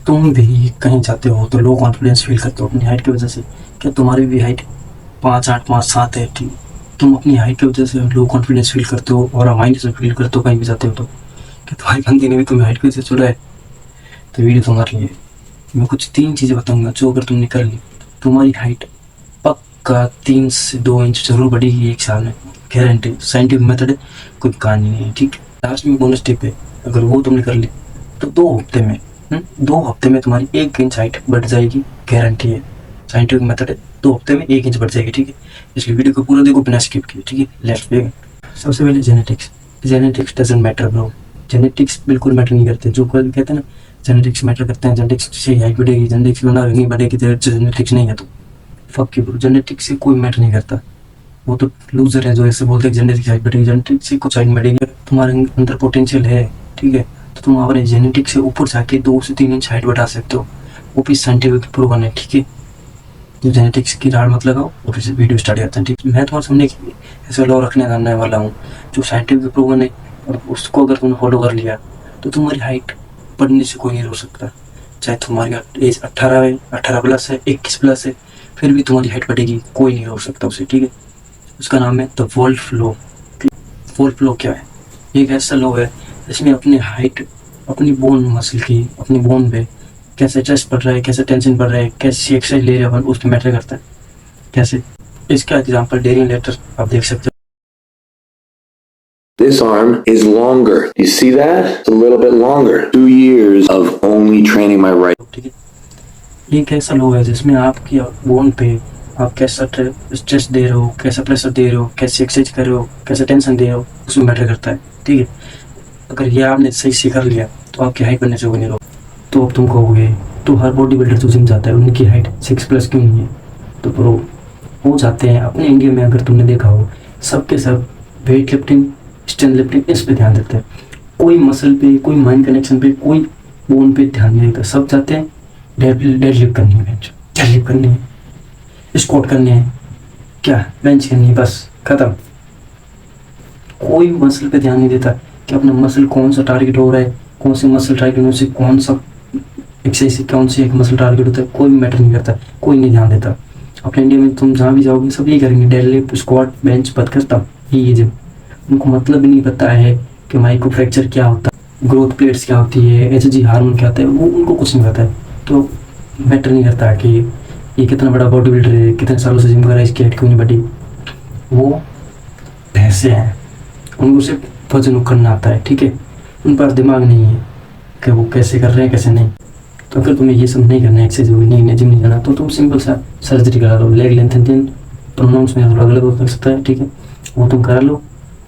तुम भी कहीं जाते हो तो लो कॉन्फिडेंस फील करते हो अपनी हाइट की वजह से। क्या तुम्हारी भी हाइट 5'8" 5'7" है? ठीक, तुम अपनी हाइट की वजह से लो कॉन्फिडेंस फील करते हो और माइनस में फील करते हो कहीं भी जाते हो तो। क्या तुम्हारी बंदी ने भी तुम्हें हाइट की वजह से चुना है? तो वीडियो तुम्हारे लिए। मैं कुछ 3 चीज़ें बताऊंगा जो अगर तुमने कर ली तुम्हारी हाइट पक्का 3 से 2 इंच जरूर बढ़ेगी 1 साल में। गारंटी, साइंटिफिक मेथड है, कोई कहानी नहीं है। ठीक है, लास्ट में बोनस टिप है, अगर वो तुमने कर ली तो 2 हफ्ते में 2 हफ्ते में तुम्हारी 1 इंच हाइट बढ़ जाएगी। गारंटी है, साइंटिफिक मेथड है। 2 हफ्ते में 1 इंच बढ़ जाएगी। ठीक है, इसलिए वीडियो को पूरा देखो बिना स्किप किए। ठीक है, लेट्स बिगिन। सबसे पहले genetics. Genetics doesn't matter bro. Genetics बिल्कुल मैटर नहीं करते। जो कोई कहते हैं ना जेनेटिक्स मैटर करते हैं, जेनेटिक्स से हाइट बढ़ेगी, जेनेटिक्स बना नहीं बढ़ेगी, तो जेनेटिक्स नहीं है तो फक यू ब्रो। जेनेटिक्स से कोई मैटर नहीं करता। वो तो लूजर है जो ऐसे बोलते हैं जेनेटिक्स हाइट बढ़ेगी। जेनेटिक्स से कुछ हाइट बढ़ेगी, तुम्हारे अंदर पोटेंशियल है। ठीक है, तो तुम अपने जेनेटिक्स से ऊपर जाके 2 से 3 इंच हाइट बढ़ा सकते हो, वो भी साइंटिफिक प्रूवन है। ठीक है, तो जेनेटिक्स की राड़ मत लगाओ और फिर वीडियो स्टार्ट करते हैं। ठीक है, मैं तुम्हारे सामने ऐसा लॉ रखने आने वाला हूँ जो साइंटिफिक प्रूवन है, और उसको अगर तुमने फॉलो कर लिया तो तुम्हारी हाइट बढ़ने से कोई नहीं रोक सकता। चाहे तुम्हारी एज 18 है, 18+ है, 21+ है, फिर भी तुम्हारी हाइट बढ़ेगी, कोई नहीं रोक सकता उसे। ठीक है, उसका नाम है the Wolff law. Wolff law क्या है? एक ऐसा लॉ है जिसमें अपनी हाइट, अपनी बोन मसल की, अपनी बोन पे कैसे स्ट्रेस पड़ रहा है, कैसे टेंशन पड़ रहा है, कैसी एक्सरसाइज ले रहे हैं अपन, उस पर मैटर करता है। कैसे? इसका एग्जाम्पल डेरियन लेटर आप देख सकते This arm is longer. You see that? It's a little bit longer. 2 years of only training my right. हो। ठीक है, एक ऐसा लॉ है जिसमें आपकी बोन पे आप कैसा स्ट्रेस दे रहे हो, कैसा प्रेशर दे रहे हो, कैसे एक्सरसाइज कर रहे हो, कैसे टेंशन दे रहे हो, उसमें मैटर करता है। ठीक है, अगर ये आपने सही से कर लिया तो आपकी हाइट बनने से कोई नहीं रोक। तो अब तुम कहोगे तो हर बॉडी बिल्डर जो जिम जाता है उनकी हाइट 6+ क्यों नहीं है? तो प्रो हो जाते हैं अपने इंडिया में। अगर तुमने देखा हो, सबके सब वेट लिफ्टिंग, स्ट्रेंथ लिफ्टिंग, इस पे ध्यान देते हैं। कोई मसल पे, कोई माइंड कनेक्शन पे, कोई बोन पे ध्यान नहीं देता। सब चाहते हैं डेड लिफ्ट करनी है, डेड लिफ्ट करनी है, स्क्वाट करने हैं, क्या बेंच करनी है, बस खत्म। कोई मसल पे ध्यान नहीं देता कि अपना मसल कौन सा टारगेट हो रहा है, कौन से मसल टारगेट से कौन सा एक्सरसाइज से कौन सी एक मसल टारगेट होता है, कोई मैटर नहीं करता, कोई नहीं ध्यान देता। अपने इंडिया में तुम जहाँ भी जाओगे सब यही करेंगे, डेड लिफ्ट, स्क्वाट, बेंच, बद खत्म, ये जिम। उनको मतलब भी नहीं पता है कि माइक्रो फ्रैक्चर क्या होता है, ग्रोथ प्लेट्स क्या होती है, एच हार्मोन क्या होता है, वो उनको कुछ नहीं पता है। तो मैटर नहीं करता कि ये कितना बड़ा बॉडी बिल्डर है, कितने सालों से जिम कर रहा है, इसकी हाइट क्यों नहीं बढ़ी। वो भैंसे हैं, उनको सिर्फ वजन करना आता है। ठीक है, उन पर दिमाग नहीं है कि वो कैसे कर रहे हैं कैसे नहीं। तो अगर तुम्हें ये सब नहीं करना है, एक्सरसाइज नहीं जिम नहीं जाना, तो तुम सिंपल सा सर्जरी करा लो। लेग लेंथ प्रोनाउंस में थोड़ा अलग हो सकता है। ठीक है, वो तुम करा लो,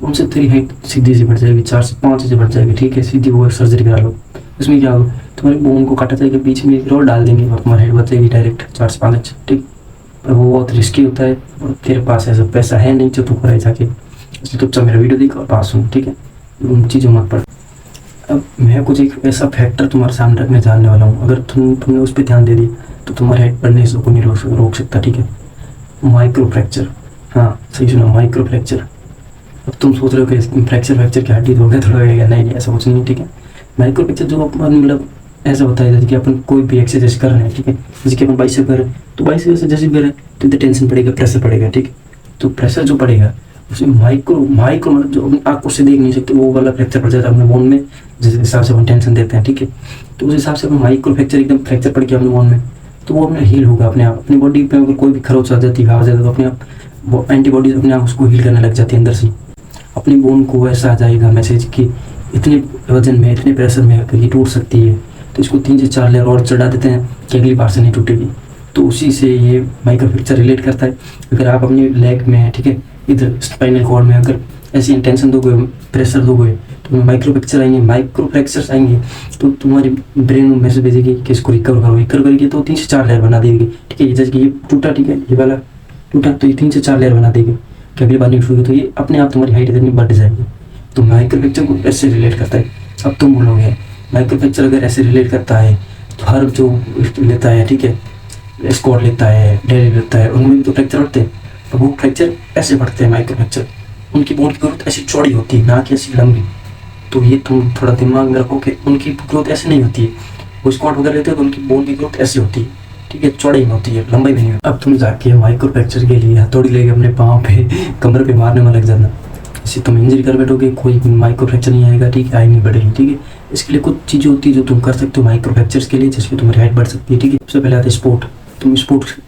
उनसे तेरी हाइट सीधी सी बढ़ जाएगी, 4 से 5 इंच बढ़ जाएगी। ठीक है, सीधी वो सर्जरी करा लो। उसमें क्या होगा, तुम्हारे बोन को काटा जाएगा, बीच में एक रोड डाल देंगे और तुम्हारी हाइट बढ़ जाएगी डायरेक्ट 4 से 5 इंच। ठीक, पर वो बहुत रिस्की होता है और तेरे पास ऐसा पैसा है नहीं जो तू कराए जाके, इसलिए चुपचाप मेरा वीडियो देख और पास सुन। ठीक है, उन चीज़ों मत पढ़। अब मैं कुछ एक ऐसा फैक्टर तुम्हारे सामने रखने जानने वाला हूँ, अगर तुमने उस पर ध्यान दे दिया तो तुम्हारी हाइट बढ़ने से कोई नहीं रोक सकता। ठीक है, माइक्रो फ्रैक्चर। हाँ सही सुना, माइक्रो फ्रैक्चर। अब तुम सोच रहे हो कि फ्रैक्चर की हड्डी धोगे थोड़ा गया, नहीं ऐसा कुछ नहीं। ठीक है, माइक्रो फ्रैक्चर जो अपन मतलब ऐसा होता है जैसे कि अपन कोई भी एक्सरसाइज कर रहे हैं। ठीक है, जैसे कि अपन बाइसेप कर रहे हैं तो बाइसेप से जैसे भी कर रहे हैं तो इधर टेंशन पड़ेगा, प्रेशर पड़ेगा। ठीक है, तो प्रेशर जो पड़ेगा उसमें माइक्रो मतलब जो अपनी आंखों से देख नहीं सकते वो वाला फ्रैक्चर पड़ जाता है अपने बोन में, जिस हिसाब से अपन टेंशन देते हैं। ठीक है, तो उस हिसाब से अपन माइक्रो फ्रैक्चर एकदम फ्रैक्चर पड़ गया अपने बोन में तो वो अपने हील होगा अपने आप। अपनी बॉडी पे अगर कोई भी खरोच आ जाती है, घाव आ जाता है तो अपने आप एंटीबॉडीज अपने आप उसको हील करने लग जाती है अंदर से। अपनी बोन को ऐसा आ जाएगा मैसेज कि इतने वजन में, इतने प्रेशर में ये टूट सकती है, तो इसको 3 से 4 लेयर और चढ़ा देते हैं कि अगली बार से नहीं टूटेगी। तो उसी से ये माइक्रो फ्रैक्चर रिलेट करता है। अगर आप अपनी लेग में, ठीक है, इधर स्पाइनल कॉर्ड में अगर ऐसी टेंशन दोगे, प्रेशर दोगे तो माइक्रो फ्रैक्चर आएंगे, माइक्रो फ्रैक्चर्स आएंगे तो तुम्हारी ब्रेन में मैसेज भेजेगी कि इसको रिकवर करेगी तो 3 से 4 लेयर बना देगी। ठीक है, जैसे कि ये टूटा, ठीक है, ये वाला टूटा तो ये 3 से 4 लेयर बना देगी कि अगली बार नहीं टूटेगी, तो ये अपने आप तुम्हारी हाइट इतनी बढ़ जाएगी। तो माइक्रो फ्रैक्चर को ऐसे रिलेट करता है। अब तुम बोलोगे माइक्रो फ्रैक्चर अगर ऐसे रिलेट करता है तो हर जो लेता है, ठीक है, स्क्वाट लेता है, डेडलिफ्ट लेता है, उनमें भी तो फ्रैक्चर बढ़ते हैं। तो वो फ्रैक्चर ऐसे बढ़ते हैं माइक्रो फ्रैक्चर, उनकी बोन की ग्रोथ ऐसी चौड़ी होती है ना कि ऐसी लंबी। तो ये तुम थोड़ा दिमाग में रखो कि उनकी ग्रोथ ऐसे नहीं होती है, वो स्क्वाट वगैरह लेते हैं तो उनकी बोन की ग्रोथ ऐसी होती है, ठीक है, चौड़ाई में होती है, लंबाई भी नहीं होती। अब तुम जाके माइक्रो फ्रैक्चर के लिए हथौड़ी लेके अपने पाँव पे कमर पे मारने में लग जाना, इससे तुम इंजरी कर बैठोगे, कोई माइक्रो फ्रैक्चर नहीं आएगा, ठीक है, आई नहीं बढ़ेगी, ठीक है। इसके लिए कुछ चीज़ें होती है जो तुम कर सकते हो माइक्रो फ्रैक्चर्स के लिए, जिससे तुम्हारी हाइट बढ़ सकती है, ठीक है। सबसे पहले आता है स्पोर्ट। तुम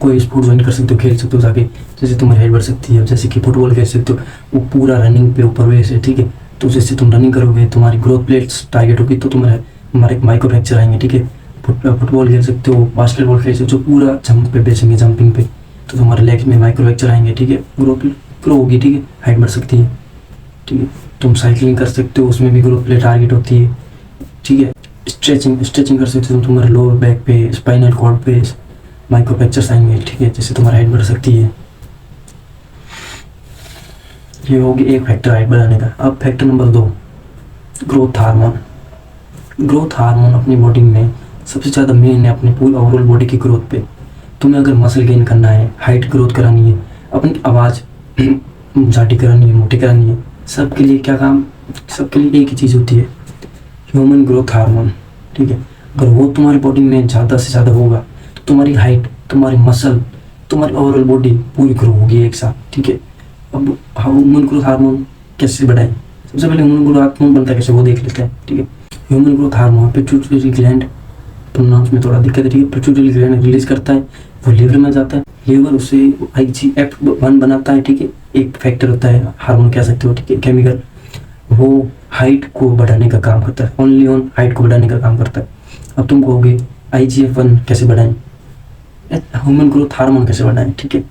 कोई स्पोर्ट ज्वाइन कर सकते हो, खेल सकते हो जाके, जैसे तुम्हारी हाइट बढ़ सकती है। जैसे कि फुटबॉल खेल सकते हो, वो पूरा रनिंग पे ऊपर वे से, ठीक है। तो जैसे तुम रनिंग करोगे, तुम्हारी ग्रोथ प्लेट्स टारगेट होगी, तो तुम्हारे माइक्रो फ्रैक्चर आएंगे, ठीक है। फुटबॉल खेल सकते हो, बास्केटबॉल खेल सकते हो, पूरा जंप पे बेचेंगे, जंपिंग पे, तो तुम्हारे लेग्स में माइक्रो फ्रैक्चर आएंगे, ठीक है। ग्रो होगी, ठीक है, हाइट बढ़ सकती है, ठीक है। तुम साइकिलिंग कर सकते हो, उसमें भी ग्रोथ प्लेट टारगेट होती है, ठीक है। स्ट्रेचिंग कर सकते हो, तुम्हारे लोअर बैक पे, स्पाइनल कॉर्ड पे माइक्रो फ्रैक्चर्स आएंगे, ठीक है, जिससे तुम्हारी हाइट बढ़ सकती है। ये होगी एक फैक्टर हाइट बढ़ाने का। अब factor number 2, growth hormone. Growth hormone अपनी बॉडी में सबसे ज़्यादा मेन है अपनी पूरी ओवरऑल बॉडी की ग्रोथ पे। तुम्हें अगर मसल गेन करना है, हाइट ग्रोथ करानी है, अपनी आवाज़ झाटी करानी है, मोटी करानी है, सबके लिए क्या काम, सबके लिए एक ही चीज़ होती है, ह्यूमन ग्रोथ हार्मोन, ठीक है। अगर वो तुम्हारी बॉडी में ज़्यादा से ज़्यादा होगा तो तुम्हारी हाइट, तुम्हारी मसल, तुम्हारी ओवरऑल बॉडी पूरी ग्रो होगी एक साथ, ठीक है। अब ह्यूमन ग्रोथ हार्मोन कैसे बढ़ाएं? सबसे पहले ह्यूमन ग्रोथ हार्मोन बनता है कैसे, वो देख लेते हैं, ठीक है। Human growth hormone pituitary gland, pronounce में थोड़ा दिक्कत है, ठीक है, पिट्यूटरी ग्लैंड रिलीज करता है, वो लीवर में जाता है, लीवर उसे IGF-1 बनाता है, ठीक है, एक फैक्टर होता है, हार्मोन कह सकते हो, ठीक है, केमिकल, वो हाइट को बढ़ाने का काम करता है, ओनली ऑन हाइट को बढ़ाने का काम करता है। अब तुम कहोगे IGF-1 कैसे बढ़ाएं, ह्यूमन ग्रोथ हार्मोन कैसे बढ़ाएं, ठीक है।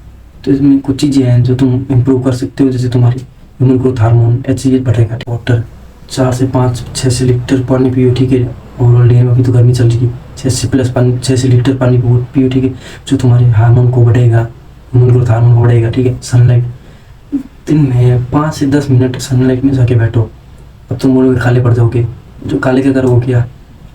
तो इसमें कुछ चीज़ें हैं जो तुम इम्प्रूव कर सकते हो, जैसे तुम्हारी ह्यूमन ग्रोथ हार्मोन HGH बढ़ेगा। वाटर 4 से 5 6 से लीटर पानी पियो, ठीक है, ओवरऑल डे में, अभी तो गर्मी चल रही है, 6 से लीटर पानी पियो, ठीक है, जो तुम्हारे हार्मोन को बढ़ेगा, ह्यूमन ग्रोथ हार्मोन को बढ़ेगा, ठीक है। सनलाइट, दिन में 5 से 10 मिनट सनलाइट में जाके बैठो। अब तुम बोलोगे काले पड़ जाओगे, जो काले क्या करोगे क्या।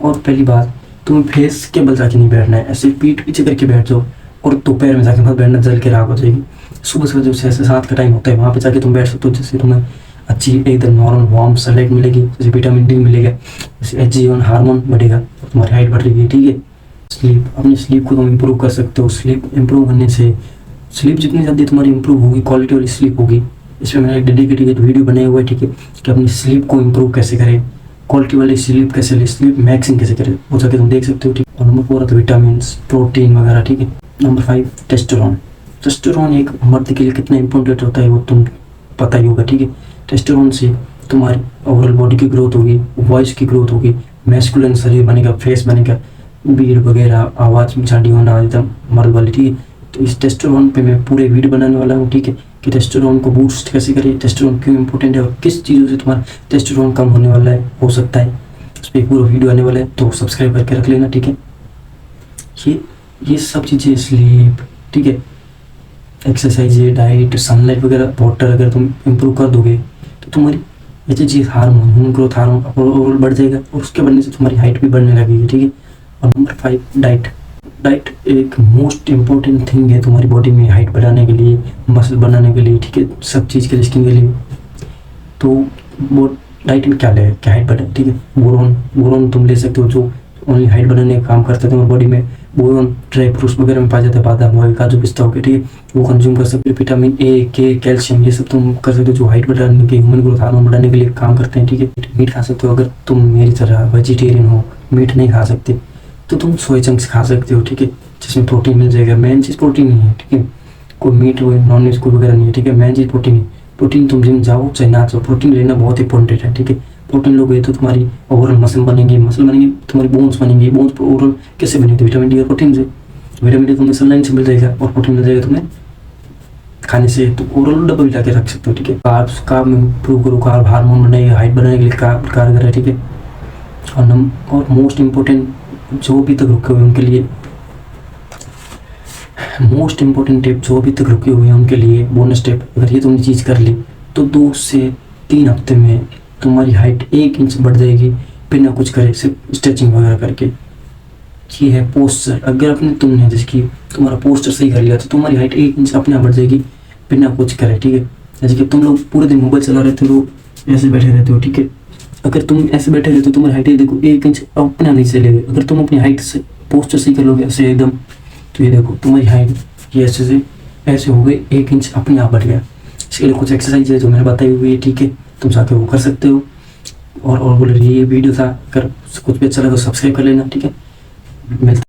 और पहली बात, तुम्हें फेस के बल जाके नहीं बैठना है, ऐसे पीठ पीछे करके बैठ जाओ, और दोपहर में जाके मत बैठना, जल के राख हो जाएगी। सुबह सुबह जो 6 से 7 का टाइम होता है, वहाँ पे जाके तुम बैठ सकते हो, जिससे तुम्हें अच्छी एकदम नॉर्मल वार्म सनलाइट मिलेगी, जैसे विटामिन D मिलेगा, जैसे HGH-1 हार्मोन बढ़ेगा, तुम्हारी हाइट बढ़ रही है, ठीक है। स्लीप, अपनी स्लीप को तुम इम्प्रूव कर सकते हो। स्लीप इम्प्रूव करने से, स्लीप जितनी जल्दी तुम्हारी इम्प्रूव होगी, क्वालिटी वाली स्लीप होगी। इसमें मैंने एक डेडिकेटेड वीडियो बनाया हुआ है, ठीक है, कि अपनी स्लीप को इम्प्रूव कैसे करें, क्वालिटी वाली स्लीप कैसे ले, स्लीप मैक्सिंग कैसे करें, वो जाके तुम देख सकते हो, ठीक। और नंबर 4 आता है विटामिन, प्रोटीन वगैरह, ठीक है। Number 5 testosterone. टेस्टोस्टेरोन एक मर्द के लिए कितना इंपॉर्टेंट होता है वो तुम पता ही होगा, ठीक है। टेस्टोस्टेरोन से तुम्हारी ओवरऑल बॉडी की ग्रोथ होगी, वॉइस की ग्रोथ होगी, मैस्कुलिन शरीर बनेगा, फेस बनेगा, बीड वगैरह, आवाज़ में झाड़ी होना एकदम मर्द वाली, ठीक है। तो इस टेस्टोस्टेरोन पे मैं पूरे वीडियो बनाने वाला हूँ, ठीक है, कि टेस्टोस्टेरोन को बूस्ट कैसे करें, टेस्टोस्टेरोन क्यों इंपॉर्टेंट है, और किस चीज़ों से तुम्हारा टेस्टोस्टेरोन कम होने वाला है, हो सकता है, उस पर पूरा वीडियो आने वाला है, तो सब्सक्राइब करके रख लेना, ठीक है। ये सब चीज़ें, स्लीप, ठीक है, एक्सरसाइज, डाइट, सनलाइट वगैरह, वाटर अगर तुम इम्प्रूव कर दोगे तो तुम्हारी HGH hormone, human growth hormone overall बढ़ जाएगा, और उसके बढ़ने से तुम्हारी हाइट भी बढ़ने लगेगी, ठीक है। और नंबर 5 डाइट। डाइट एक मोस्ट इम्पोर्टेंट थिंग है तुम्हारी बॉडी में हाइट बढ़ाने के लिए, मसल बनाने के लिए, ठीक है, सब चीज़ के लिए, स्किन के लिए। तो वो डाइट में क्या ले, क्या हाइट बढ़े, ठीक है। बोरोन तुम ले सकते हो, जो ओनली हाइट बढ़ाने का काम करते हैं तुम्हारी बॉडी में। बोरोन ड्राई फ्रूट्स वगैरह में पाया जाता है, बादाम हो, काजू पिस्ता हो गया, ठीक है, वो कंज्यूम कर सकते हो। विटामिन A, K, कैल्शियम, ये सब तुम कर सकते हो, जो हाइट बढ़ाने के, ह्यूमन ग्रोथ हार्मोन बढ़ाने के लिए काम करते हैं, ठीक है। मीट खा सकते हो, अगर तुम मेरी तरह वेजिटेरियन हो, मीट नहीं खा सकते, तो तुम सोया चंक्स खा सकते हो, ठीक है, जिसमें प्रोटीन मिल जाएगा। मेन चीज़ प्रोटीन नहीं है, ठीक है, कोई मीट हो, नॉन वेज कोई वगैरह नहीं है, ठीक है, मेन चीज़ प्रोटीन है। प्रोटीन तुम जिम जाओ चाहे ना जाओ, प्रोटीन लेना बहुत इंपॉर्टेंट है, ठीक है। प्रोटीन लोगे तो तुम्हारी ओवरऑल मसल बनेंगे, तुम्हारी बोन्स बनेंगी। बोन्स ओवरऑल कैसे बनेंगे, विटामिन D और प्रोटीन से। विटामिन D तुम्हें सनलाइन से मिल जाएगा, और प्रोटीन मिल जाएगा तुम्हें खाने से, तो ओवरऑल डबल मिला के रख सकते हो, ठीक है। कार्ब में इम्प्रूव करो, कार्ब हार्मोन बनाएगा, हाइट बनाने के लिए कारगर है, ठीक है। और मोस्ट इम्पोर्टेंट, जो भी तक रुके हुए उनके लिए, मोस्ट इम्पोर्टेंट टिप, जो भी तक रुके हुए हैं उनके लिए बोनस टिप, अगर ये तुमने चीज़ कर ली तो 2 से 3 हफ्ते में तुम्हारी हाइट 1 इंच बढ़ जाएगी, बिना कुछ करे, सिर्फ स्ट्रेचिंग वगैरह करके। ये है पोस्चर। अगर तुमने जैसे कि तुम्हारा पोस्चर सही कर लिया तो तुम्हारी हाइट 1 इंच अपने आप बढ़ जाएगी, बिना कुछ करे, ठीक है। जैसे कि तुम लोग पूरे दिन मोबाइल चला रहे थे, लोग ऐसे बैठे रहते हो, ठीक है, अगर तुम ऐसे बैठे रहे तो तुम्हारी हाइट ये देखो 1 इंच अपना नहीं चलेगी। अगर तुम अपनी हाइट से पोस्टर सही कर लोगे ऐसे एकदम, तो ये देखो तुम्हारी हाइट ये ऐसे हो गई, 1 इंच अपने आप बढ़ गया। इसके लिए कुछ एक्सरसाइज है जो मैंने बताई हुई है, ठीक है, तुम जाके वो कर सकते हो। और बोल रही ये वीडियो था, अगर कुछ भी अच्छा लगा तो सब्सक्राइब कर लेना, ठीक है। मिलते